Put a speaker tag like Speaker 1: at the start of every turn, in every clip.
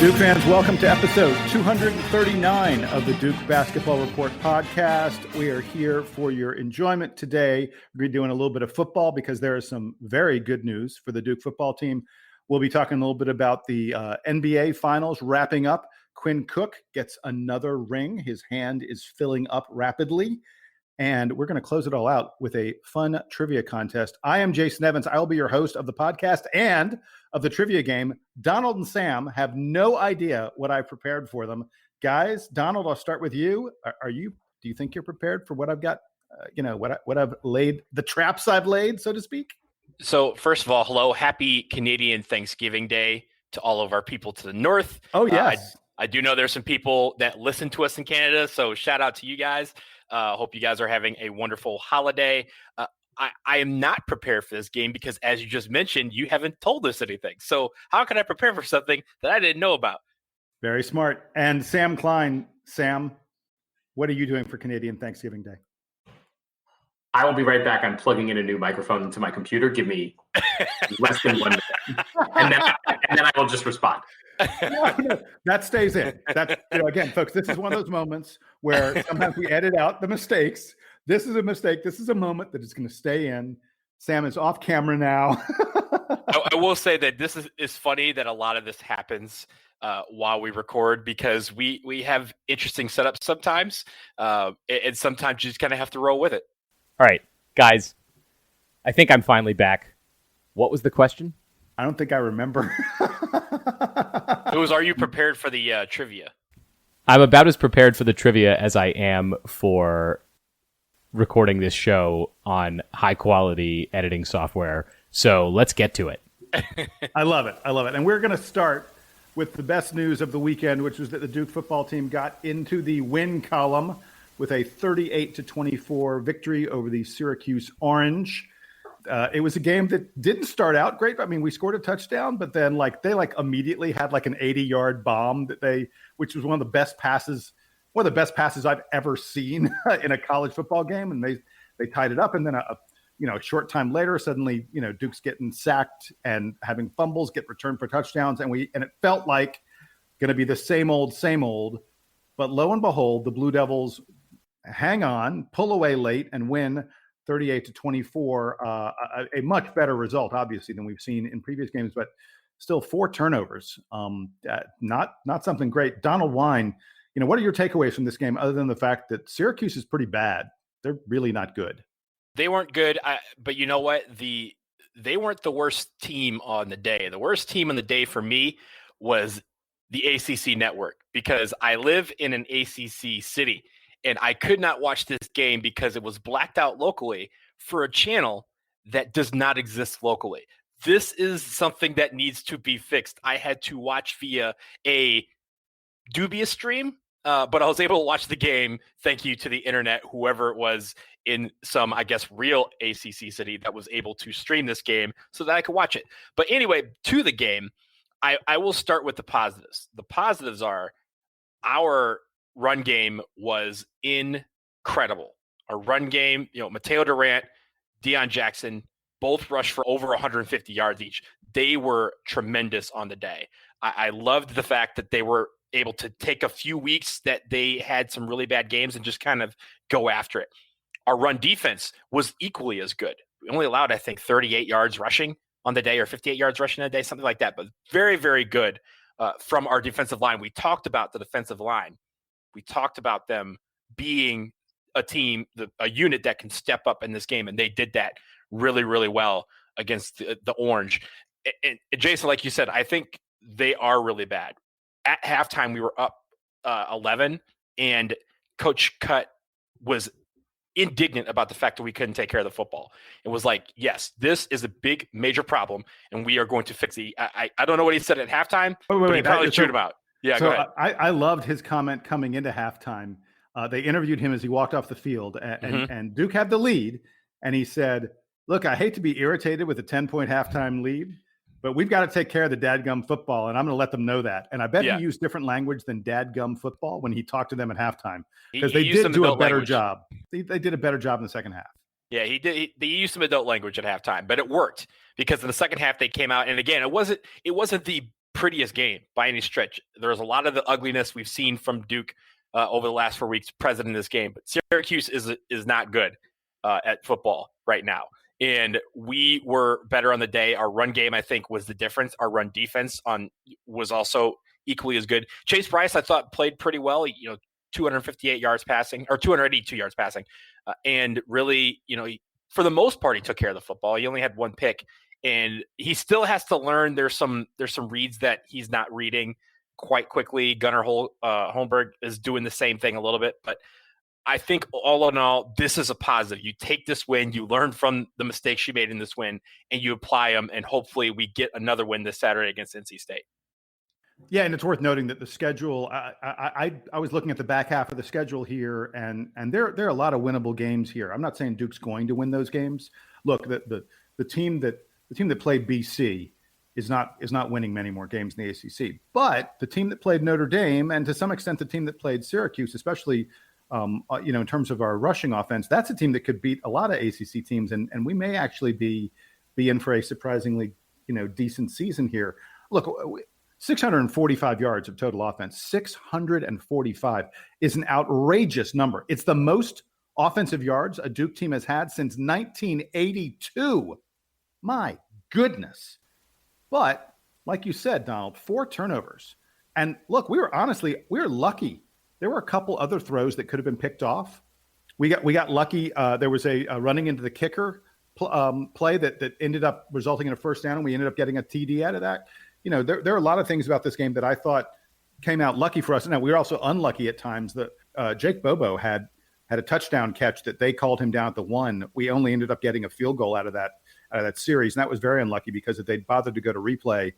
Speaker 1: Duke fans, welcome to episode 239 of the Duke Basketball Report podcast. We are here for your enjoyment today. We're doing a little bit of football because there is some very good news for the Duke football team. We'll be talking a little bit about the NBA Finals wrapping up. Quinn Cook gets another ring. His hand is filling up rapidly. And we're going to close it all out with a fun trivia contest. I am Jason Evans. I will be your host of the podcast and of the trivia game. Donald and Sam have no idea what I've prepared for them. Guys, Donald, I'll start with you. Do you think you're prepared for what I've got, what I've laid, the traps I've laid, so to speak?
Speaker 2: So first of all, hello, happy Canadian Thanksgiving Day to all of our people to the north.
Speaker 1: Oh, yes.
Speaker 2: I do know there's some people that listen to us in Canada, so shout out to you guys. Hope you guys are having a wonderful holiday. I am not prepared for this game because, as you just mentioned, you haven't told us anything. So how can I prepare for something that I didn't know about?
Speaker 1: Very smart. And Sam Klein, Sam, what are you doing for Canadian Thanksgiving Day?
Speaker 3: I will be right back. I'm plugging in a new microphone into my computer. Give me less than 1 minute. And then I will just respond.
Speaker 1: No, that stays in. That's, again, folks, this is one of those moments where sometimes we edit out the mistakes. This is a mistake. This is a moment that is going to stay in. Sam is off camera now.
Speaker 2: I will say that this is funny that a lot of this happens while we record because we have interesting setups sometimes. And sometimes you just kind of have to roll with it.
Speaker 4: All right, guys, I think I'm finally back. What was the question?
Speaker 1: I don't think I remember.
Speaker 2: It was, are you prepared for the trivia?
Speaker 4: I'm about as prepared for the trivia as I am for recording this show on high-quality editing software. So let's get to it.
Speaker 1: I love it. And we're going to start with the best news of the weekend, which was that the Duke football team got into the win column with a 38-24 victory over the Syracuse Orange. It was a game that didn't start out great. I mean, we scored a touchdown, but then they immediately had an 80-yard bomb which was one of the best passes I've ever seen in a college football game. And they tied it up. And then a short time later, suddenly, Duke's getting sacked and having fumbles get returned for touchdowns. And it felt like going to be the same old, but lo and behold, the Blue Devils hang on, pull away late and win 38-24, a much better result, obviously, than we've seen in previous games, but still 4 turnovers. Not something great. Donald Wine, what are your takeaways from this game other than the fact that Syracuse is pretty bad? They're really not good.
Speaker 2: They weren't good, but you know what? They weren't the worst team on the day. The worst team on the day for me was the ACC network because I live in an ACC city. And I could not watch this game because it was blacked out locally for a channel that does not exist locally. This is something that needs to be fixed. I had to watch via a dubious stream, but I was able to watch the game thank you to the internet, whoever it was in some, I guess, real ACC city that was able to stream this game so that I could watch it. But anyway, to the game, I will start with the positives. The positives are our run game was incredible. Our run game, Mateo Durant, Deion Jackson, both rushed for over 150 yards each. They were tremendous on the day. I loved the fact that they were able to take a few weeks that they had some really bad games and just kind of go after it. Our run defense was equally as good. We only allowed, I think, 38 yards rushing on the day or 58 yards rushing on the day, something like that, but very, very good from our defensive line. We talked about the defensive line. We talked about them being a team, a unit that can step up in this game, and they did that really, really well against the Orange. And Jason, like you said, I think they are really bad. At halftime, we were up 11, and Coach Cut was indignant about the fact that we couldn't take care of the football. It was like, yes, this is a big, major problem, and we are going to fix it. I don't know what he said at halftime, but he probably chewed him out. Yeah,
Speaker 1: so
Speaker 2: go ahead.
Speaker 1: I loved his comment coming into halftime. They interviewed him as he walked off the field, and Duke had the lead, and he said, look, I hate to be irritated with a 10-point halftime lead, but we've got to take care of the dadgum football, and I'm going to let them know that. And I bet he used different language than dadgum football when he talked to them at halftime, because they did do a better job. They did a better job in the second half.
Speaker 2: Yeah, he did. They used some adult language at halftime, but it worked because in the second half they came out, and again, it wasn't the prettiest game by any stretch. There's a lot of the ugliness we've seen from Duke over the last 4 weeks present in this game, but Syracuse is not good at football right now. And we were better on the day. Our run game, I think, was the difference. Our run defense was also equally as good. Chase Bryce, I thought, played pretty well. 258 yards passing, or 282 yards passing, and really, for the most part, he took care of the football. He only had one pick, and he still has to learn. There's some reads that he's not reading quite quickly. Gunnar Holmberg is doing the same thing a little bit, but I think all in all, this is a positive. You take this win, you learn from the mistakes you made in this win, and you apply them, and hopefully we get another win this Saturday against NC State.
Speaker 1: Yeah, and it's worth noting that the schedule, I was looking at the back half of the schedule here, and there are a lot of winnable games here. I'm not saying Duke's going to win those games. Look, the team that played BC is not winning many more games in the ACC, but the team that played Notre Dame, and to some extent the team that played Syracuse, especially in terms of our rushing offense, that's a team that could beat a lot of ACC teams, and we may actually be in for a surprisingly decent season here. Look, 645 yards of total offense. 645 is an outrageous number. It's the most offensive yards a Duke team has had since 1982. My goodness. But like you said, Donald, 4 turnovers. And look, we were lucky. There were a couple other throws that could have been picked off. We got lucky. There was a running into the kicker play that ended up resulting in a first down, and we ended up getting a TD out of that. There are a lot of things about this game that I thought came out lucky for us. Now, we were also unlucky at times that Jake Bobo had a touchdown catch that they called him down at the 1. We only ended up getting a field goal out of that series, and that was very unlucky because if they'd bothered to go to replay,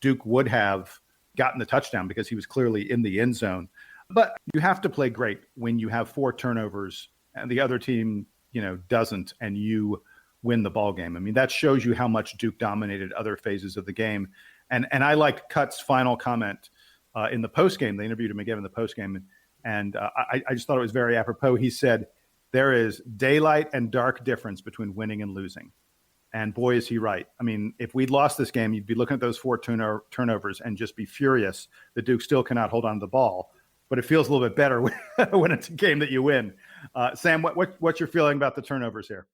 Speaker 1: Duke would have gotten the touchdown because he was clearly in the end zone. But you have to play great when you have 4 turnovers and the other team, doesn't, and you win the ball game. I mean, that shows you how much Duke dominated other phases of the game. And I liked Cut's final comment in the postgame. They interviewed him again in the postgame, and I just thought it was very apropos. He said, there is daylight and dark difference between winning and losing. And boy, is he right. I mean, if we'd lost this game, you'd be looking at those 4 turnovers and just be furious that Duke still cannot hold on to the ball. But it feels a little bit better when it's a game that you win. Sam, what's your feeling about the turnovers here?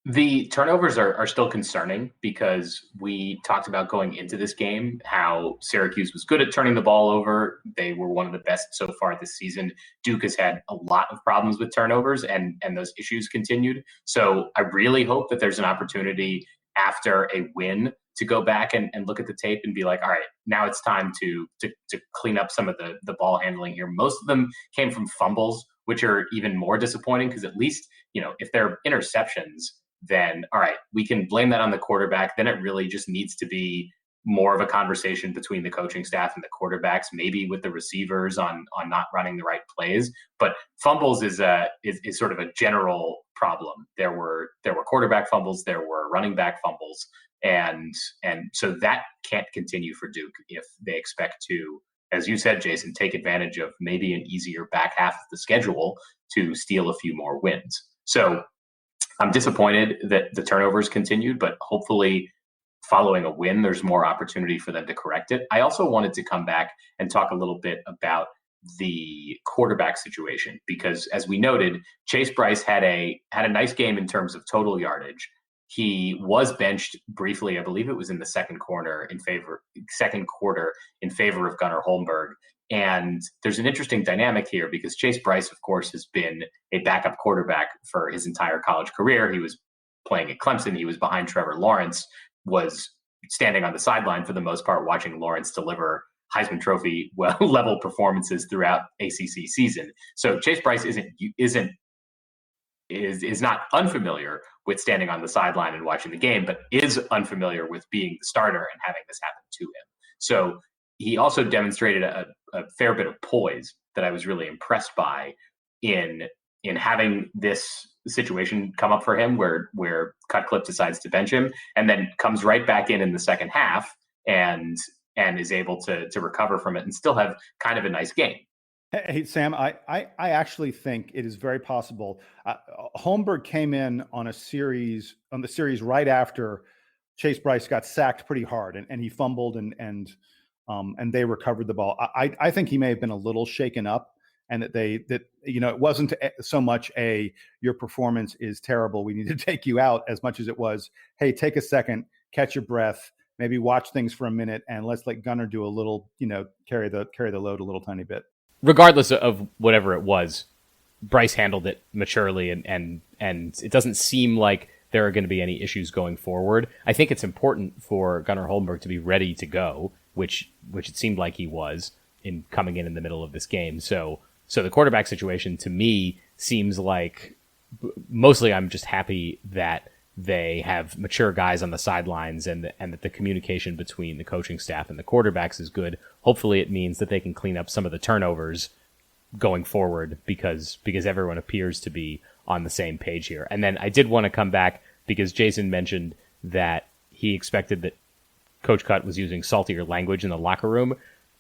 Speaker 3: The turnovers are still concerning because we talked about going into this game how Syracuse was good at turning the ball over. They were one of the best so far this season. Duke has had a lot of problems with turnovers, and those issues continued. So I really hope that there's an opportunity after a win to go back and look at the tape and be like, all right, now it's time to clean up some of the ball handling here. Most of them came from fumbles, which are even more disappointing because at least, if they're interceptions, then all right, we can blame that on the quarterback. Then it really just needs to be more of a conversation between the coaching staff and the quarterbacks, maybe with the receivers on not running the right plays. But fumbles is sort of a general problem. There were quarterback fumbles, there were running back fumbles, and so that can't continue for Duke if they expect to, as you said, Jason, take advantage of maybe an easier back half of the schedule to steal a few more wins. So I'm disappointed that the turnovers continued, but hopefully following a win, there's more opportunity for them to correct it. I also wanted to come back and talk a little bit about the quarterback situation, because as we noted, Chase Bryce had a nice game in terms of total yardage. He was benched briefly, I believe it was in the second quarter in favor of Gunnar Holmberg. And there's an interesting dynamic here because Chase Bryce, of course, has been a backup quarterback for his entire college career. He was playing at Clemson. He was behind Trevor Lawrence, was standing on the sideline for the most part, watching Lawrence deliver Heisman Trophy level performances throughout ACC season. So Chase Bryce is not unfamiliar with standing on the sideline and watching the game, but is unfamiliar with being the starter and having this happen to him. So he also demonstrated a fair bit of poise that I was really impressed by in having this situation come up for him where Cutcliffe decides to bench him and then comes right back in the second half and is able to recover from it and still have kind of a nice game.
Speaker 1: Hey, Sam, I actually think it is very possible. Holmberg came in on the series right after Chase Bryce got sacked pretty hard, and he fumbled, and they recovered the ball. I think he may have been a little shaken up, and that it wasn't so much your performance is terrible, we need to take you out, as much as it was, hey, take a second, catch your breath, maybe watch things for a minute, and let's let Gunnar do a little, carry the load a little tiny bit.
Speaker 4: Regardless of whatever it was, Bryce handled it maturely, and it doesn't seem like there are going to be any issues going forward. I think it's important for Gunnar Holmberg to be ready to go, which it seemed like he was in coming in the middle of this game. So the quarterback situation to me seems like, mostly I'm just happy that they have mature guys on the sidelines, and that the communication between the coaching staff and the quarterbacks is good. Hopefully it means that they can clean up some of the turnovers going forward, because everyone appears to be on the same page here. And then I did want to come back because Jason mentioned that he expected that Coach Cut was using saltier language in the locker room.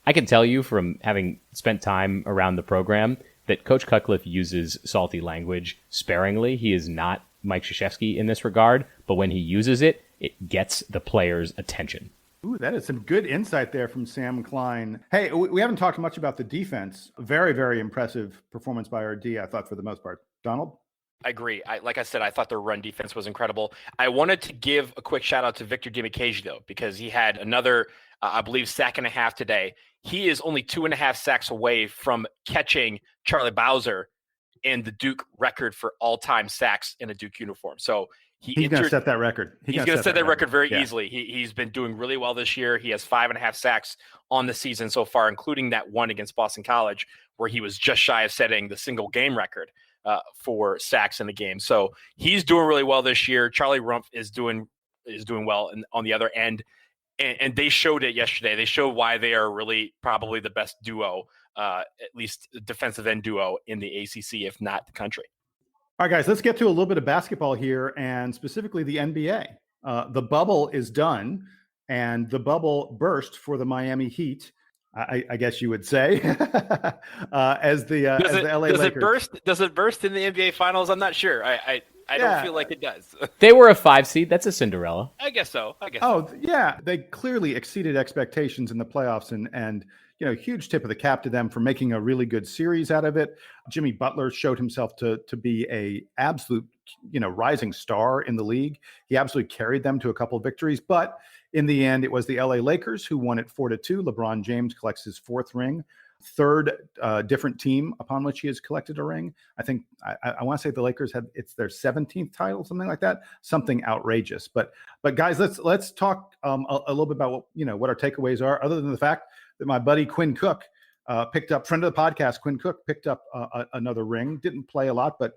Speaker 4: I can tell you from having spent time around the program that Coach Cutcliffe uses salty language sparingly. He is not Mike Krzyzewski in this regard, but when he uses it, it gets the players' attention.
Speaker 1: Ooh, that is some good insight there from Sam Klein. Hey, we haven't talked much about the defense. Very, very impressive performance by our D, I thought, for the most part. Donald?
Speaker 2: I agree. Like I said, I thought their run defense was incredible. I wanted to give a quick shout out to Victor Dimukeje, though, because he had another, I believe, sack and a half today. He is only 2.5 sacks away from catching Charlie Bowser and the Duke record for all-time sacks in a Duke uniform. So
Speaker 1: he's going to set that record.
Speaker 2: He's going to set that record very easily. He's been doing really well this year. He has 5.5 sacks on the season so far, including that one against Boston College, where he was just shy of setting the single game record for sacks in the game. So he's doing really well this year. Charlie Rumpf is doing well on the other end. And they showed it yesterday. They showed why they are really probably the best duo, at least defensive end duo in the ACC, if not the country.
Speaker 1: All right, guys, let's get to a little bit of basketball here, and specifically the NBA. The bubble is done, and the bubble burst for the Miami Heat, I guess you would say, as the LA Lakers.
Speaker 2: Does it burst in the NBA Finals? I'm not sure. I don't feel like it does.
Speaker 4: They were a 5 seed. That's a Cinderella.
Speaker 2: I guess so.
Speaker 1: Yeah. They clearly exceeded expectations in the playoffs, and huge tip of the cap to them for making a really good series out of it. Jimmy Butler showed himself to be a absolute, rising star in the league. He absolutely carried them to a couple of victories, but in the end, it was the LA Lakers who won it 4-2. LeBron James collects his 4th ring. Third different team upon which he has collected a ring. I think I want to say the Lakers it's their 17th title, something like that, something outrageous. But guys, let's talk a little bit about what our takeaways are, other than the fact that my buddy Quinn Cook picked up, friend of the podcast, Quinn Cook picked up another ring. Didn't play a lot, but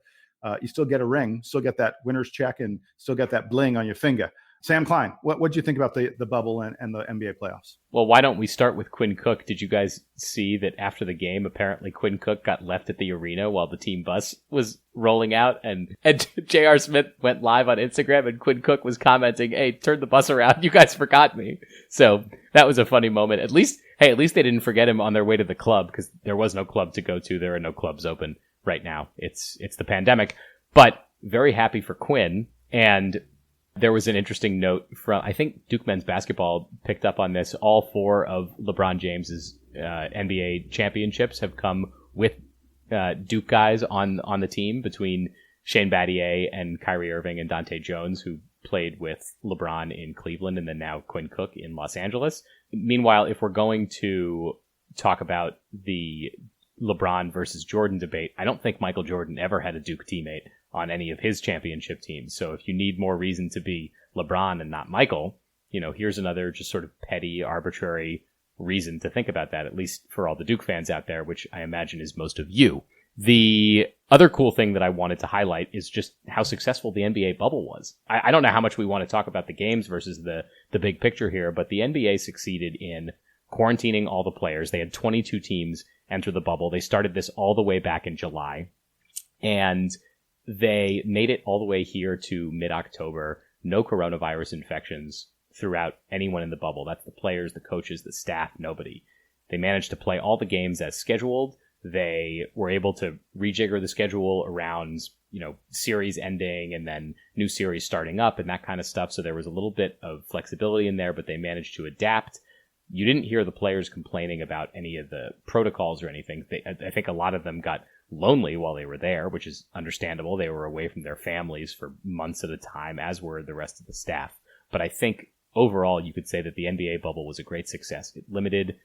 Speaker 1: you still get a ring, still get that winner's check, and still get that bling on your finger. Sam Klein, what do you think about the bubble and the NBA playoffs?
Speaker 4: Well, why don't we start with Quinn Cook? Did you guys see that after the game, apparently Quinn Cook got left at the arena while the team bus was rolling out, and J.R. Smith went live on Instagram, and Quinn Cook was commenting, "Hey, turn the bus around. You guys forgot me." So that was a funny moment. At least they didn't forget him on their way to the club, because there was no club to go to. There are no clubs open right now. It's the pandemic. But very happy for Quinn. And there was an interesting note from, I think Duke men's basketball picked up on this. All 4 of LeBron James's NBA championships have come with Duke guys on the team, between Shane Battier and Kyrie Irving and Dante Jones, who played with LeBron in Cleveland, and then now Quinn Cook in Los Angeles. Meanwhile, if we're going to talk about the LeBron versus Jordan debate, I don't think Michael Jordan ever had a Duke teammate on any of his championship teams. So if you need more reason to be LeBron and not Michael, here's another just sort of petty, arbitrary reason to think about that, at least for all the Duke fans out there, which I imagine is most of you. The other cool thing that I wanted to highlight is just how successful the NBA bubble was. I don't know how much we want to talk about the games versus the big picture here, but the NBA succeeded in quarantining all the players. They had 22 teams enter the bubble. They started this all the way back in July, and they made it all the way here to mid-October. No coronavirus infections throughout anyone in the bubble. That's the players, the coaches, the staff, nobody. They managed to play all the games as scheduled. They were able to rejigger the schedule around series ending and then new series starting up and that kind of stuff. So there was a little bit of flexibility in there, but they managed to adapt. You didn't hear the players complaining about any of the protocols or anything. I think a lot of them got lonely while they were there, which is understandable. They were away from their families for months at a time, as were the rest of the staff. But I think overall, you could say that the NBA bubble was a great success. It limited,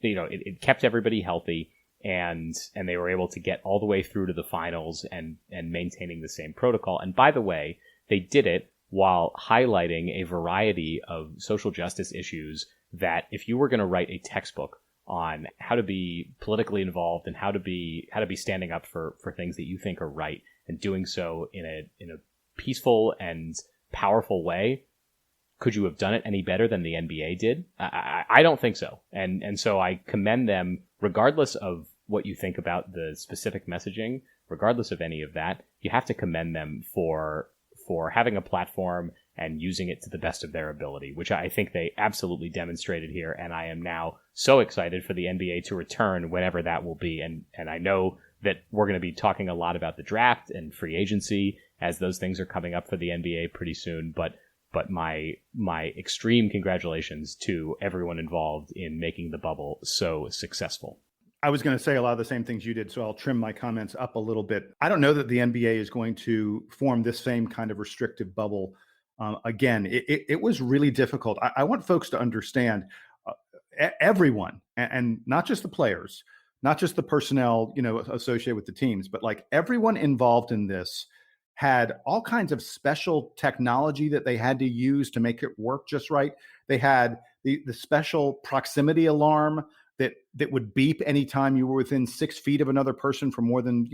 Speaker 4: it kept everybody healthy, and they were able to get all the way through to the finals and maintaining the same protocol. And by the way, they did it while highlighting a variety of social justice issues that if you were going to write a textbook on how to be politically involved and how to be standing up for things that you think are right and doing so in a peaceful and powerful way, could you have done it any better than the NBA did? I don't think so. And so I commend them, regardless of what you think about the specific messaging, regardless of any of that, you have to commend them for having a platform and using it to the best of their ability, which I think they absolutely demonstrated here. And I am now so excited for the NBA to return whenever that will be. And I know that we're going to be talking a lot about the draft and free agency as those things are coming up for the NBA pretty soon. But my extreme congratulations to everyone involved in making the bubble so successful.
Speaker 1: I was going to say a lot of the same things you did, so I'll trim my comments up a little bit. I don't know that the NBA is going to form this same kind of restrictive bubble again. It was really difficult. I want folks to understand everyone, and not just the players, not just the personnel, associated with the teams, but like everyone involved in this had all kinds of special technology that they had to use to make it work just right. They had the special proximity alarm that would beep anytime you were within 6 feet of another person for more than,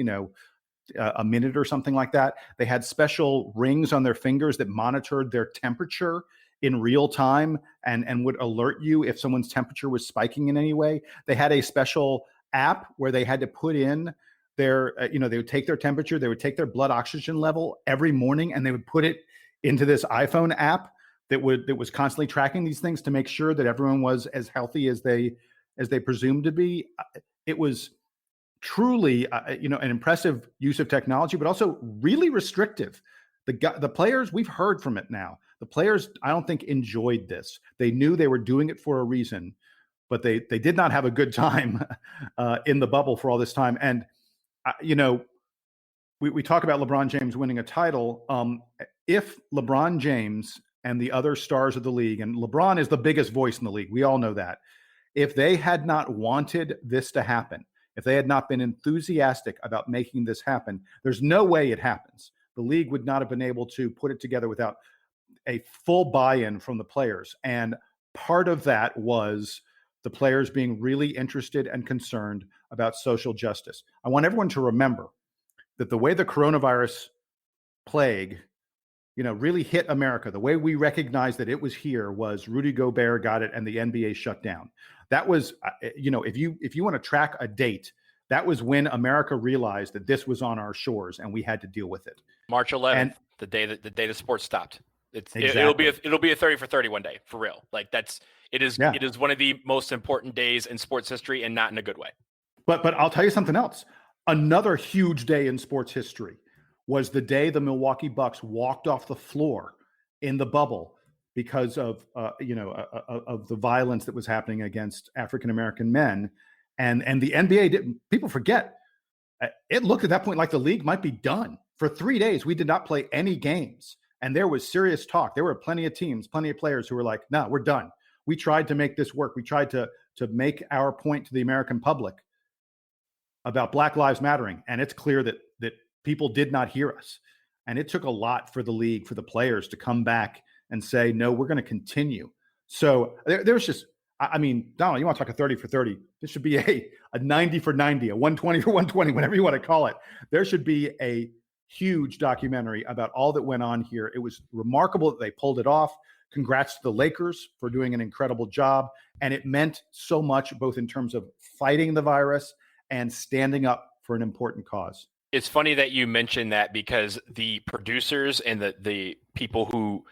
Speaker 1: a minute or something like that. They had special rings on their fingers that monitored their temperature in real time and would alert you if someone's temperature was spiking in any way. They had a special app where they had to put in their, they would take their temperature, they would take their blood oxygen level every morning, and they would put it into this iPhone app that was constantly tracking these things to make sure that everyone was as healthy as they presumed to be. It was truly, an impressive use of technology, but also really restrictive. The players, we've heard from it now. The players, I don't think, enjoyed this. They knew they were doing it for a reason, but they did not have a good time in the bubble for all this time. And we talk about LeBron James winning a title. If LeBron James and the other stars of the league, and LeBron is the biggest voice in the league, we all know that. If they had not wanted this to happen, if they had not been enthusiastic about making this happen, there's no way it happens. The league would not have been able to put it together without a full buy-in from the players. And part of that was the players being really interested and concerned about social justice. I want everyone to remember that the way the coronavirus plague, really hit America, the way we recognized that it was here was Rudy Gobert got it and the NBA shut down. That was, if you want to track a date, that was when America realized that this was on our shores and we had to deal with it.
Speaker 2: March 11th, the day the sports stopped.
Speaker 1: Exactly.
Speaker 2: It'll be a 30 for 30 one day, for real. Like it is one of the most important days in sports history, and not in a good way.
Speaker 1: But I'll tell you something else. Another huge day in sports history was the day the Milwaukee Bucks walked off the floor in the bubble because of of the violence that was happening against African-American men. And the NBA didn't. People forget. It looked at that point like the league might be done. For 3 days, we did not play any games. And there was serious talk. There were plenty of teams, plenty of players who were like, no, we're done. We tried to make this work. We tried to make our point to the American public about Black Lives Mattering. And it's clear that people did not hear us. And it took a lot for the league, for the players to come back and say, no, we're going to continue. So there's just, Donald, you want to talk a 30 for 30. This should be a 90 for 90, a 120 for 120, whatever you want to call it. There should be a huge documentary about all that went on here. It was remarkable that they pulled it off. Congrats to the Lakers for doing an incredible job. And it meant so much, both in terms of fighting the virus and standing up for an important cause.
Speaker 2: It's funny that you mentioned that, because the producers and the people who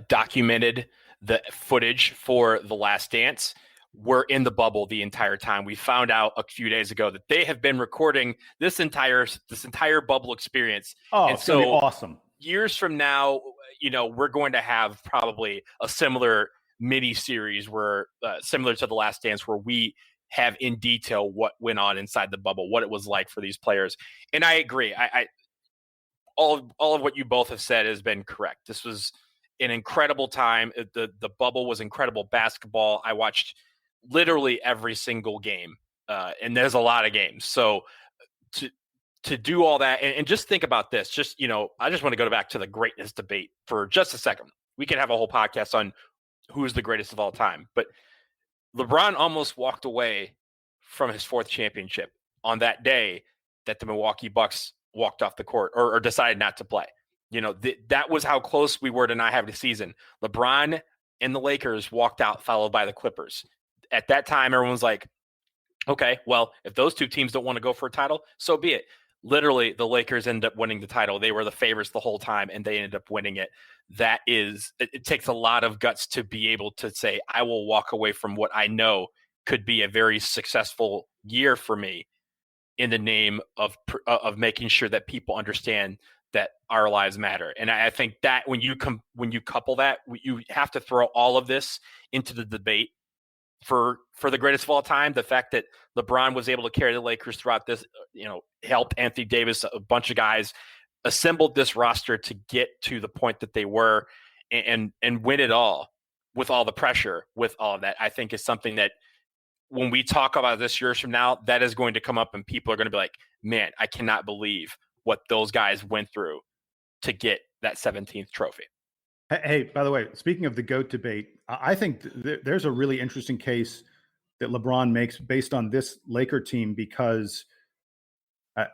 Speaker 2: documented the footage for The Last Dance were in the bubble the entire time. We found out a few days ago that they have been recording this entire bubble experience.
Speaker 1: Oh,
Speaker 2: and
Speaker 1: it's going to be awesome.
Speaker 2: Years from now, we're going to have probably a similar mini series where similar to The Last Dance, where we have in detail what went on inside the bubble, what it was like for these players. And I agree. All of what you both have said has been correct. This was an incredible time. The bubble was incredible basketball. I watched literally every single game, and there's a lot of games. So to do all that, and just think about this. I just want to go back to the greatness debate for just a second. We could have a whole podcast on who is the greatest of all time, but LeBron almost walked away from his 4th championship on that day that the Milwaukee Bucks walked off the court or decided not to play. That was how close we were to not having a season. LeBron and the Lakers walked out, followed by the Clippers. At that time, everyone was like, okay, well, if those two teams don't want to go for a title, so be it. Literally, the Lakers ended up winning the title. They were the favorites the whole time, and they ended up winning it. It takes a lot of guts to be able to say, I will walk away from what I know could be a very successful year for me in the name of making sure that people understand that our lives matter. And I think that when you couple that, you have to throw all of this into the debate for the greatest of all time. The fact that LeBron was able to carry the Lakers throughout this, helped Anthony Davis, a bunch of guys, assembled this roster to get to the point that they were and win it all with all the pressure, with all of that, I think is something that when we talk about this years from now, that is going to come up and people are going to be like, man, I cannot believe what those guys went through to get that 17th trophy.
Speaker 1: Hey, by the way, speaking of the GOAT debate, I think there's a really interesting case that LeBron makes based on this Laker team because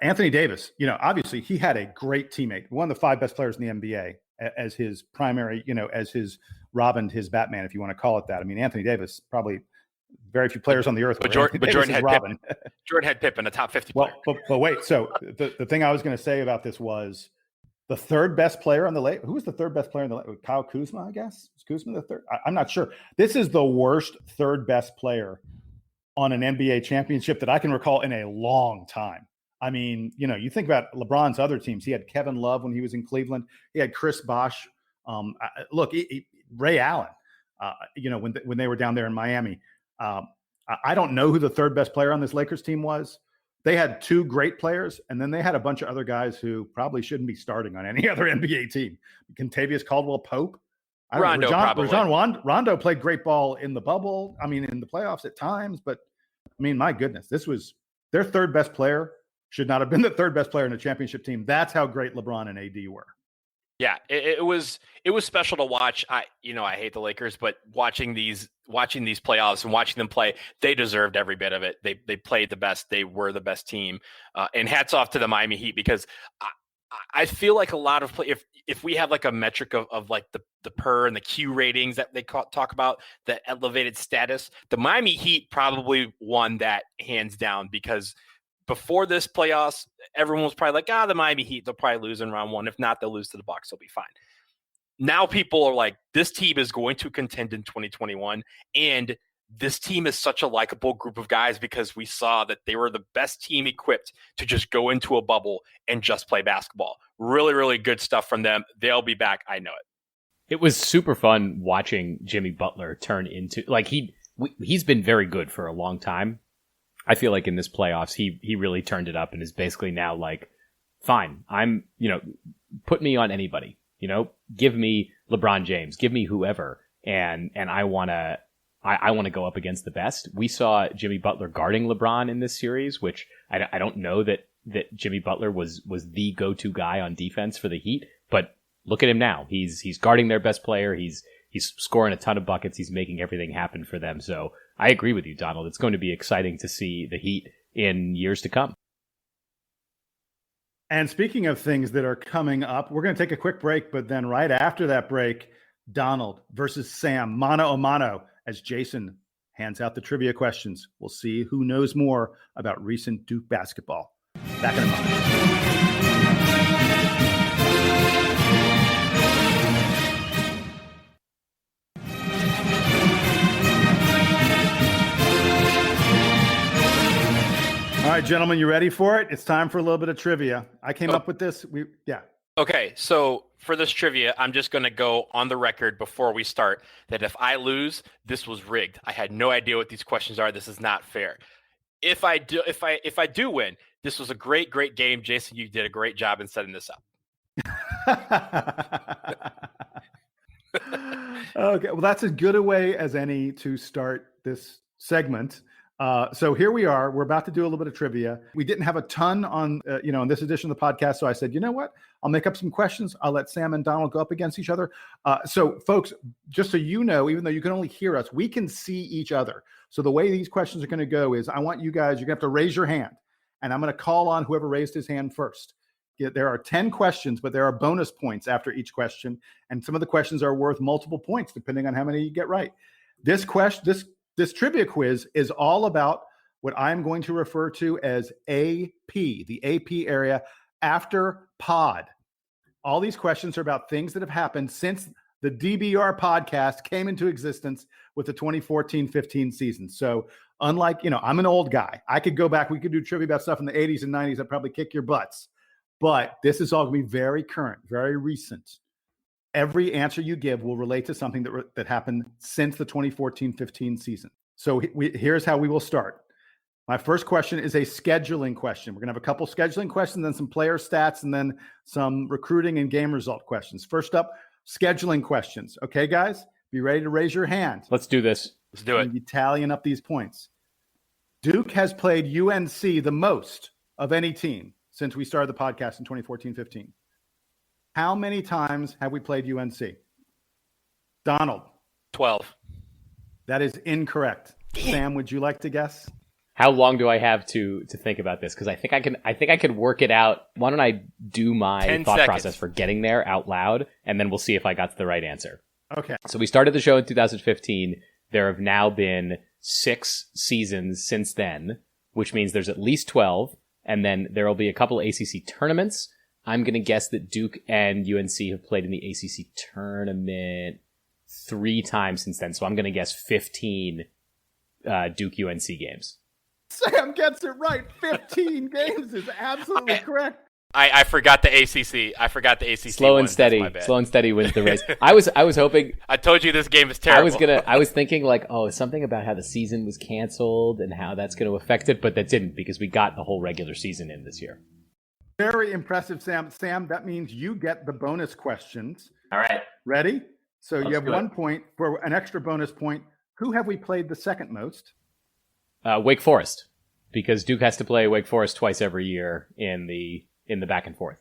Speaker 1: Anthony Davis, obviously he had a great teammate, one of the 5 best players in the NBA as his primary, as his Robin, his Batman, if you want to call it that. I mean, Anthony Davis, probably very few players on the earth.
Speaker 2: But Jordan had Pippen. Jordan had Pippen, a top 50 player.
Speaker 1: Well, but wait. So the thing I was going to say about this was the 3rd best player on the Lakers. Who was the 3rd best player on the Lakers? Kyle Kuzma, I guess. Was Kuzma the 3rd? I'm not sure. This is the worst 3rd best player on an NBA championship that I can recall in a long time. I mean, you think about LeBron's other teams. He had Kevin Love when he was in Cleveland. He had Chris Bosh. Ray Allen, when they were down there in Miami. I don't know who the 3rd best player on this Lakers team was. They had 2 great players, and then they had a bunch of other guys who probably shouldn't be starting on any other NBA team. Contavious Caldwell-Pope.
Speaker 2: Rondo probably.
Speaker 1: Rondo played great ball in the bubble. I mean, in the playoffs at times. But, I mean, my goodness, this was their 3rd best player. Should not have been the 3rd best player in a championship team. That's how great LeBron and AD were.
Speaker 2: Yeah, it was special to watch. I hate the Lakers, but watching these playoffs and watching them play, they deserved every bit of it. They played the best. They were the best team. And hats off to the Miami Heat because I feel like a lot of if we have like a metric of like the per and the Q ratings that they talk about, the elevated status, the Miami Heat probably won that hands down because before this playoffs, everyone was probably like, the Miami Heat, they'll probably lose in round 1. If not, they'll lose to the Bucks. They'll be fine. Now people are like, this team is going to contend in 2021. And this team is such a likable group of guys because we saw that they were the best team equipped to just go into a bubble and just play basketball. Really, really good stuff from them. They'll be back. I know it.
Speaker 4: It was super fun watching Jimmy Butler turn into he's been very good for a long time. I feel like in this playoffs, he really turned it up and is basically now like, fine, I'm, put me on anybody, give me LeBron James, give me whoever. And I want to go up against the best. We saw Jimmy Butler guarding LeBron in this series, which I don't know that Jimmy Butler was the go-to guy on defense for the Heat, but look at him now. He's guarding their best player. He's scoring a ton of buckets. He's making everything happen for them. So I agree with you, Donald. It's going to be exciting to see the Heat in years to come.
Speaker 1: And speaking of things that are coming up, we're going to take a quick break, but then right after that break, Donald versus Sam, mano a mano, as Jason hands out the trivia questions. We'll see who knows more about recent Duke basketball. Back in a moment. right, gentlemen, you ready for it? It's time for a little bit of trivia. I came up with this.
Speaker 2: Okay, so for this trivia, I'm just going to go on the record before we start that if I lose, this was rigged. I had no idea what these questions are. This is not fair. If I do win, this was a great game. Jason, you did a great job in setting this up.
Speaker 1: Okay, well, that's as good a way as any to start this segment. So here we are. We're about to do a little bit of trivia. We didn't have a ton on, in this edition of the podcast. So I said, you know what? I'll make up some questions. I'll let Sam and Donald go up against each other. So folks, just so you know, even though you can only hear us, we can see each other. So the way these questions are going to go is I want you guys, you're going to have to raise your hand. And I'm going to call on whoever raised his hand first. There are 10 questions, but there are bonus points after each question. And some of the questions are worth multiple points, depending on how many you get right. This trivia quiz is all about what I'm going to refer to as AP, the AP area after pod. All these questions are about things that have happened since the DBR podcast came into existence with the 2014-15 season. So unlike, I'm an old guy. I could go back. We could do trivia about stuff in the 80s and 90s. I'd probably kick your butts. But this is all going to be very current, very recent. Every answer you give will relate to something that happened since the 2014-15 season. So here's how we will start. My first question is a scheduling question. We're going to have a couple scheduling questions, then some player stats, and then some recruiting and game result questions. First up, scheduling questions. Okay, guys? Be ready to raise your hand.
Speaker 4: Let's do this.
Speaker 2: Let's do it.
Speaker 1: Be tallying up these points. Duke has played UNC the most of any team since we started the podcast in 2014-15. How many times have we played UNC? Donald.
Speaker 2: 12.
Speaker 1: That is incorrect. Sam, would you like to guess?
Speaker 4: How long do I have to think about this? Because I think I can work it out. Why don't I do my thought process for getting there out loud, and then we'll see if I got to the right answer.
Speaker 1: Okay.
Speaker 4: So we started the show in 2015. There have now been 6 seasons since then, which means there's at least 12, and then there will be a couple ACC tournaments. I'm going to guess that Duke and UNC have played in the ACC tournament 3 times since then. So I'm going to guess 15 Duke-UNC games.
Speaker 1: Sam gets it right. 15 games is absolutely correct.
Speaker 2: I forgot the ACC.
Speaker 4: Slow and steady. Slow and steady wins the race. I was hoping.
Speaker 2: I told you this game is terrible.
Speaker 4: I was thinking something about how the season was canceled and how that's going to affect it, but that didn't because we got the whole regular season in this year.
Speaker 1: Very impressive, Sam. Sam, that means you get the bonus questions.
Speaker 3: All right.
Speaker 1: Ready? So you have 1
Speaker 3: it.
Speaker 1: point for an extra bonus point. Who have we played the second most?
Speaker 4: Wake Forest, because Duke has to play Wake Forest twice every year in the back and forth.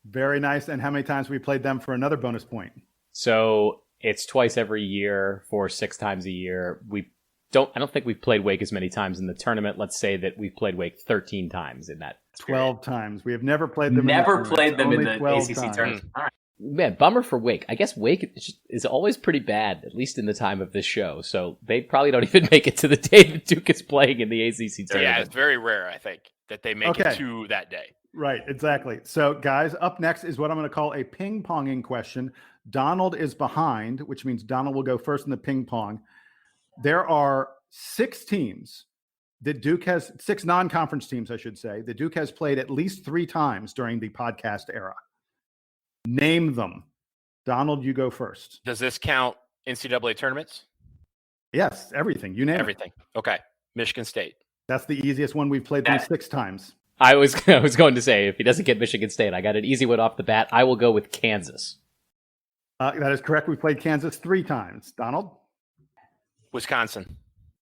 Speaker 1: Very nice. And how many times have we played them for another bonus point?
Speaker 4: So it's twice every year for 6 times a year. I don't think we've played Wake as many times in the tournament. Let's say that we've played Wake 13 times in that.
Speaker 1: 12 times. We have never played them.
Speaker 3: Never played them in the
Speaker 1: ACC
Speaker 3: ACC tournament. All right.
Speaker 4: Man, bummer for Wake. I guess Wake is always pretty bad, at least in the time of this show. So they probably don't even make it to the day that Duke is playing in the ACC tournament.
Speaker 2: Yeah, it's very rare, I think, that they make it to that day.
Speaker 1: Right, exactly. So, guys, up next is what I'm going to call a ping-ponging question. Donald is behind, which means Donald will go first in the ping-pong. There are 6 teams that Duke has, 6 non-conference teams, I should say, that Duke has played at least 3 times during the podcast era. Name them. Donald, you go first.
Speaker 2: Does this count NCAA tournaments?
Speaker 1: Yes, everything. You name
Speaker 2: everything. Okay. Michigan State.
Speaker 1: That's the easiest one. We've played them 6 times.
Speaker 4: I was going to say, if he doesn't get Michigan State, I got an easy one off the bat. I will go with Kansas.
Speaker 1: That is correct. We've played Kansas 3 times. Donald?
Speaker 2: Wisconsin.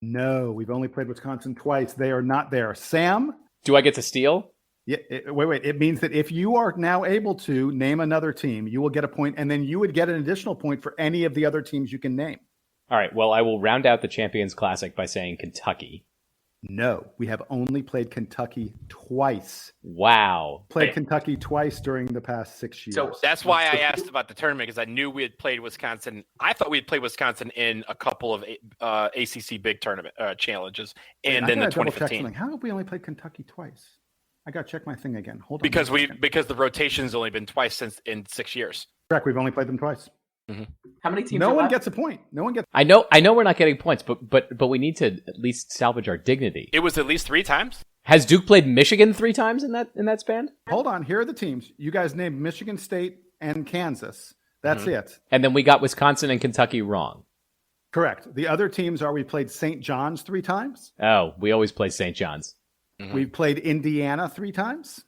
Speaker 1: No, we've only played Wisconsin twice. They are not there. Sam?
Speaker 4: Do I get to steal?
Speaker 1: Yeah, wait. It means that if you are now able to name another team, you will get a point, and then you would get an additional point for any of the other teams you can name.
Speaker 4: All right. Well, I will round out the Champions Classic by saying Kentucky.
Speaker 1: No, we have only played Kentucky twice.
Speaker 4: Wow.
Speaker 1: Played Kentucky twice during the past 6 years.
Speaker 2: So that's why I asked about the tournament, because I knew we had played Wisconsin. I thought we had played Wisconsin in a couple of ACC big tournament challenges, and then the 2015.
Speaker 1: How have we only played Kentucky twice? I got to check my thing again. Hold on.
Speaker 2: Because the rotation's only been twice since in 6 years.
Speaker 1: Correct. We've only played them twice.
Speaker 2: Mm-hmm.
Speaker 3: How many teams?
Speaker 1: No one gets a point. No one gets.
Speaker 4: I know we're not getting points, but we need to at least salvage our dignity.
Speaker 2: It was at least 3 times.
Speaker 4: Has Duke played Michigan 3 times in that span?
Speaker 1: Hold on. Here are the teams. You guys named Michigan State and Kansas. That's it.
Speaker 4: And then we got Wisconsin and Kentucky wrong.
Speaker 1: Correct. The other teams are we played St. John's 3 times.
Speaker 4: Oh, we always play St. John's.
Speaker 1: We've played Indiana 3 times.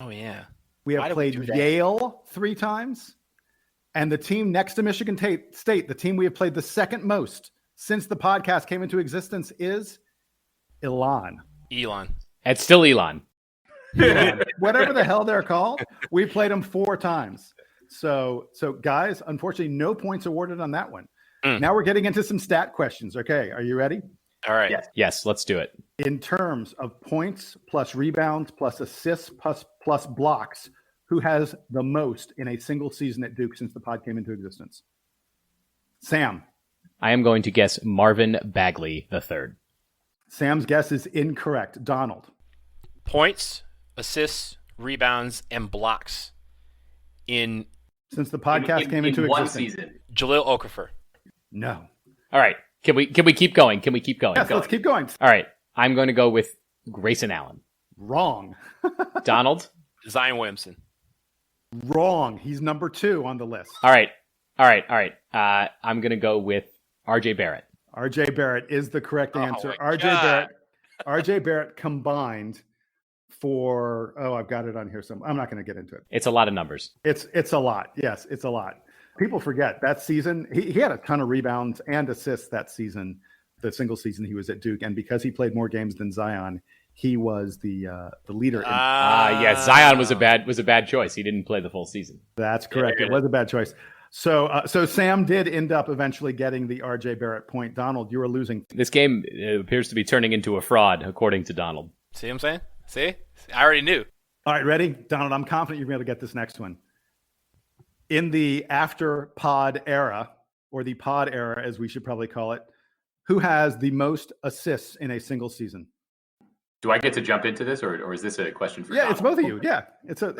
Speaker 2: Oh, yeah.
Speaker 1: We have played Yale 3 times. And the team next to Michigan State, the team we have played the second most since the podcast came into existence, is Elon.
Speaker 4: It's still Elon.
Speaker 1: Whatever the hell they're called. We played them 4 times. So guys, unfortunately, no points awarded on that one. Now we're getting into some stat questions. Okay, are you ready?
Speaker 2: All right.
Speaker 4: Yes, let's do it.
Speaker 1: In terms of points plus rebounds plus assists plus blocks, who has the most in a single season at Duke since the pod came into existence? Sam.
Speaker 4: I am going to guess Marvin Bagley III.
Speaker 1: Sam's guess is incorrect. Donald.
Speaker 2: Points, assists, rebounds, and blocks
Speaker 1: since the podcast came into
Speaker 3: one
Speaker 1: existence.
Speaker 3: Season.
Speaker 2: Jaleel Okafor.
Speaker 1: No.
Speaker 4: All right. Can we keep going?
Speaker 1: Yes, let's keep going.
Speaker 4: All right. I'm going to go with Grayson Allen.
Speaker 1: Wrong.
Speaker 4: Donald?
Speaker 2: Zion Williamson.
Speaker 1: Wrong. He's number 2 on the list.
Speaker 4: All right. I'm going to go with RJ Barrett.
Speaker 1: RJ Barrett is the correct answer.
Speaker 2: my God.
Speaker 1: RJ Barrett combined for, I've got it on here. I'm not going to get into it.
Speaker 4: It's a lot of numbers.
Speaker 1: It's a lot. Yes, it's a lot. People forget that season. He had a ton of rebounds and assists that season, the single season he was at Duke. And because he played more games than Zion, he was the leader.
Speaker 4: Yeah, Zion was a bad choice. He didn't play the full season.
Speaker 1: That's correct. It was a bad choice. So Sam did end up eventually getting the RJ Barrett point. Donald, you were losing.
Speaker 4: This game appears to be turning into a fraud, according to Donald.
Speaker 2: See what I'm saying? See? I already knew.
Speaker 1: All right, ready? Donald, I'm confident you're going to be able to get this next one. In the after pod era, or the pod era, as we should probably call it, who has the most assists in a single season?
Speaker 3: Do I get to jump into this, or is this a question for Donald?
Speaker 1: It's both of you. Yeah, it's a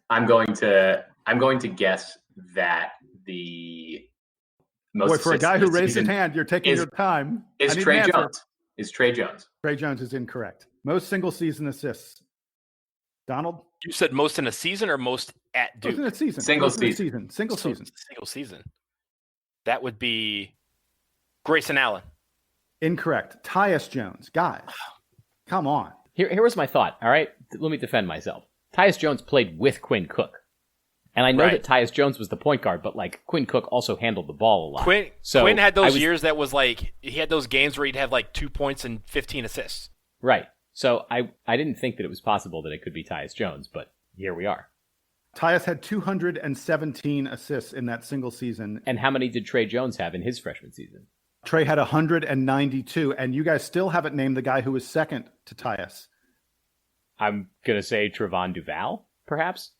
Speaker 3: I'm going to guess that the most
Speaker 1: boy, for a guy who raised his
Speaker 3: season
Speaker 1: hand, you're taking your time.
Speaker 3: Is Trey Jones? Is Trey Jones?
Speaker 1: Trey Jones is incorrect. Most single season assists. Donald?
Speaker 2: You said most in a season or most at Duke?
Speaker 1: Most in a season.
Speaker 3: Single
Speaker 1: Most in a
Speaker 3: season.
Speaker 1: Single season.
Speaker 2: Single season. That would be Grayson Allen.
Speaker 1: Incorrect. Tyus Jones. Guys, come on.
Speaker 4: Here was my thought, all right? Let me defend myself. Tyus Jones played with Quinn Cook. And I know that Tyus Jones was the point guard, but Quinn Cook also handled the ball a lot.
Speaker 2: Quinn had those years that was he had those games where he'd have 2 points and 15 assists.
Speaker 4: Right. So I didn't think that it was possible that it could be Tyus Jones, but here we are.
Speaker 1: Tyus had 217 assists in that single season.
Speaker 4: And how many did Trey Jones have in his freshman season?
Speaker 1: Trey had 192, and you guys still haven't named the guy who was second to Tyus.
Speaker 4: I'm going to say Trevon Duval, perhaps?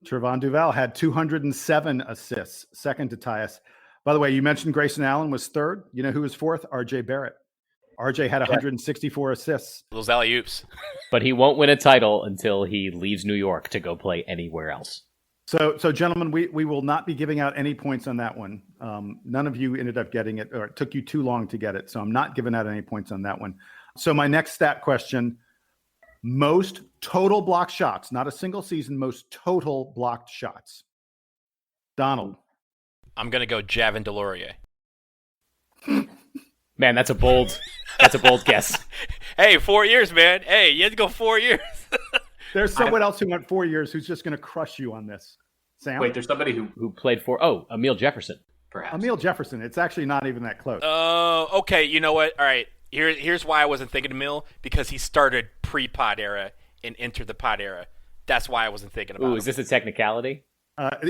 Speaker 1: Trevon Duval had 207 assists, second to Tyus. By the way, you mentioned Grayson Allen was third. You know who was fourth? RJ Barrett. RJ had 164 assists.
Speaker 2: Those alley-oops.
Speaker 4: But he won't win a title until he leaves New York to go play anywhere else.
Speaker 1: So gentlemen, we will not be giving out any points on that one. None of you ended up getting it, or it took you too long to get it. So I'm not giving out any points on that one. So my next stat question, most total blocked shots, not a single season, most total blocked shots. Donald.
Speaker 2: I'm going to go Javin DeLaurier.
Speaker 4: Man, that's a bold guess.
Speaker 2: Hey, 4 years, man. Hey, you had to go 4 years.
Speaker 1: There's someone else who went 4 years who's just going to crush you on this. Sam?
Speaker 3: Wait, there's somebody who
Speaker 4: played for, Emile Jefferson.
Speaker 3: Perhaps.
Speaker 1: Emile Jefferson. It's actually not even that close.
Speaker 2: Oh, okay. You know what? All right. Here's why I wasn't thinking Emile, because he started pre-pod era and entered the pod era. That's why I wasn't thinking about
Speaker 4: Is this a technicality?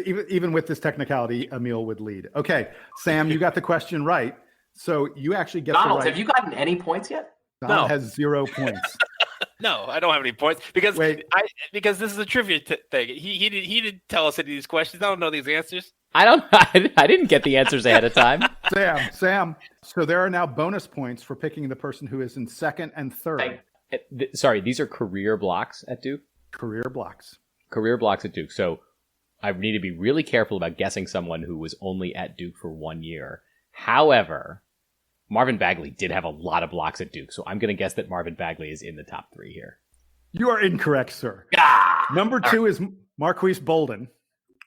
Speaker 1: Even with this technicality, Emile would lead. Okay, Sam, you got the question right. So you actually get
Speaker 3: Donald,
Speaker 1: the right.
Speaker 3: have you gotten any points yet?
Speaker 1: Donald has 0 points.
Speaker 2: No, I don't have any points because because this is a trivia thing. He didn't tell us any of these questions. I don't know these answers.
Speaker 4: I didn't get the answers ahead of time.
Speaker 1: Sam. So there are now bonus points for picking the person who is in second and third.
Speaker 4: Sorry, these are career blocks at Duke?
Speaker 1: Career blocks.
Speaker 4: Career blocks at Duke. So I need to be really careful about guessing someone who was only at Duke for 1 year. However, Marvin Bagley did have a lot of blocks at Duke, so I'm going to guess that Marvin Bagley is in the top 3 here.
Speaker 1: You are incorrect, sir. Number 2 is Marquise Bolden.